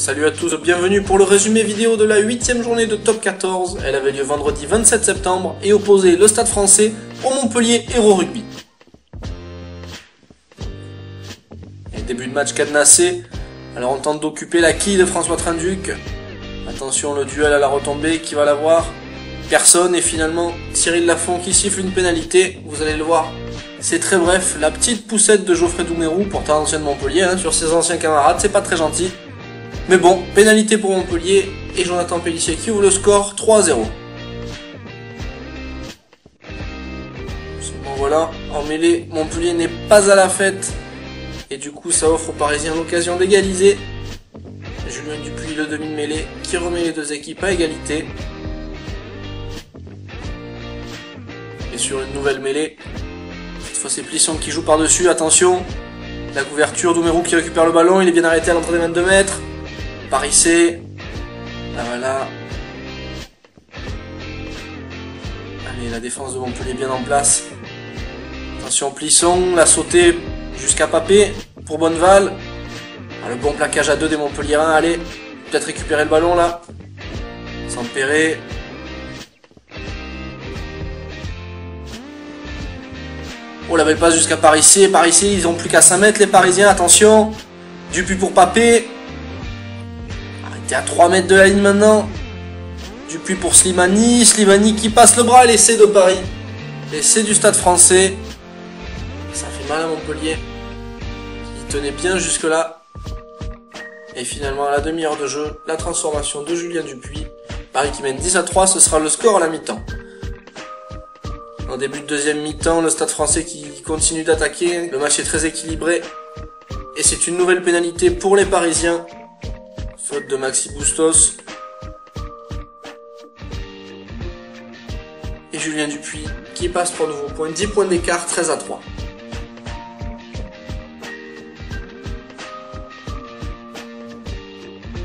Salut à tous, bienvenue pour le résumé vidéo de la 8ème journée de Top 14. Elle avait lieu vendredi 27 septembre et opposait le Stade Français au Montpellier Hérault Rugby. Et début de match cadenassé, alors on tente d'occuper la quille de François Trinduc. Attention, le duel à la retombée, qui va l'avoir? Personne, et finalement Cyril Lafont qui siffle une pénalité, vous allez le voir. C'est très bref, la petite poussette de Geoffrey Doumerou, pourtant ancien de Montpellier, sur ses anciens camarades, c'est pas très gentil. Mais bon, pénalité pour Montpellier, et Jonathan Pélissier qui ouvre le score 3-0. Seulement voilà, en mêlée, Montpellier n'est pas à la fête, et du coup ça offre aux Parisiens l'occasion d'égaliser. Julien Dupuis, le demi de mêlée, qui remet les deux équipes à égalité. Et sur une nouvelle mêlée, cette fois c'est Plisson qui joue par-dessus, attention. La couverture, Doumerou qui récupère le ballon, il est bien arrêté à l'entrée des 22 mètres. Parissé. Là voilà. Allez, la défense de Montpellier bien en place. Attention Plisson, la sautée jusqu'à Papé pour Bonneval. Le bon plaquage à deux des Montpelliérains, allez. Peut-être récupérer le ballon là. Sampéré. Oh, la belle passe jusqu'à Parissé. Parissé, ils ont plus qu'à 5 mètres les Parisiens, attention. Dupuis pour Papé. Arrêtez à 3 mètres de la ligne maintenant. Dupuis pour Slimani. Slimani qui passe le bras, l'essai de Paris. L'essai du Stade Français. Ça fait mal à Montpellier. Il tenait bien jusque là. Et finalement, à la demi-heure de jeu, la transformation de Julien Dupuis. Paris qui mène 10-3, ce sera le score à la mi-temps. En début de deuxième mi-temps, le Stade Français qui continue d'attaquer. Le match est très équilibré. Et c'est une nouvelle pénalité pour les Parisiens. Faute de Maxi Bustos. Et Julien Dupuis qui passe pour nouveau point. 10 points d'écart, 13-3.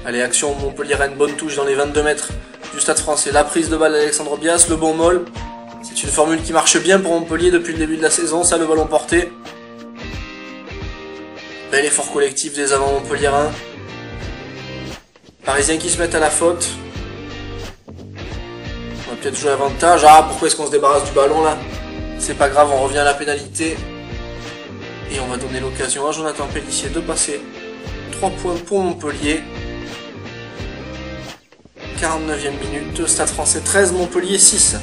Allez, action Montpellier-Rennes, bonne touche dans les 22 mètres du Stade Français. La prise de balle d'Alexandre Bias, le bon molle. C'est une formule qui marche bien pour Montpellier depuis le début de la saison, ça le ballon porté. Bel effort collectif des avants montpelliérains. Parisiens qui se mettent à la faute. On va peut-être jouer avantage. Ah, pourquoi est-ce qu'on se débarrasse du ballon là? C'est pas grave, on revient à la pénalité. Et on va donner l'occasion à Jonathan Pélissier de passer 3 points pour Montpellier. 49e minute, Stade Français 13, Montpellier 6.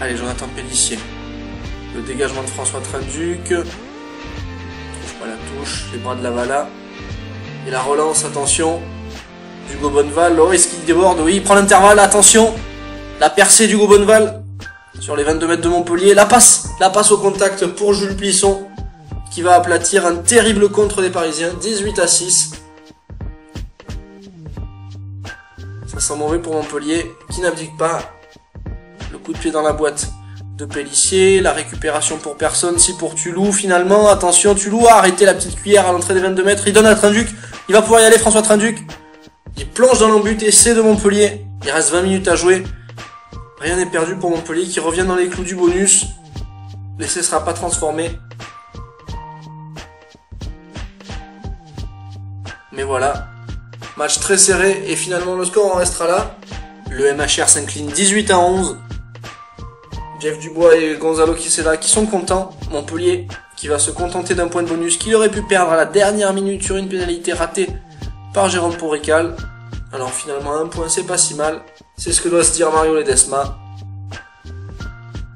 Allez, Jonathan Pélissier. Le dégagement de François Trinduc. Trouve pas la touche, les bras de Lavala. Et la relance, attention. d'Hugo Bonneval. Oh, est-ce qu'il déborde? Oui, il prend l'intervalle, attention. La percée d'Hugo Bonneval. Sur les 22 mètres de Montpellier. La passe au contact pour Jules Plisson. Qui va aplatir un terrible contre des Parisiens. 18-6. Ça sent mauvais pour Montpellier, qui n'abdique pas. Le coup de pied dans la boîte de Pélissier, la récupération pour personne, si pour Tulou finalement, attention Tulou a arrêté la petite cuillère à l'entrée des 22 mètres, il donne à Trinduc, il va pouvoir y aller François Trinduc, il plonge dans l'embut, essai de Montpellier, il reste 20 minutes à jouer, rien n'est perdu pour Montpellier qui revient dans les clous du bonus, l'essai sera pas transformé, mais voilà, match très serré et finalement le score en restera là, le MHR s'incline 18-11. Jeff Dubois et Gonzalo Quisela qui sont contents. Montpellier qui va se contenter d'un point de bonus qu'il aurait pu perdre à la dernière minute sur une pénalité ratée par Jérôme Porrical. Alors finalement un point c'est pas si mal. C'est ce que doit se dire Mario Ledesma.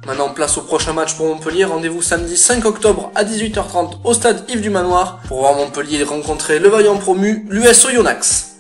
Maintenant place au prochain match pour Montpellier. Rendez-vous samedi 5 octobre à 18h30 au stade Yves du Manoir pour voir Montpellier rencontrer le vaillant promu, l'US Oyonnax.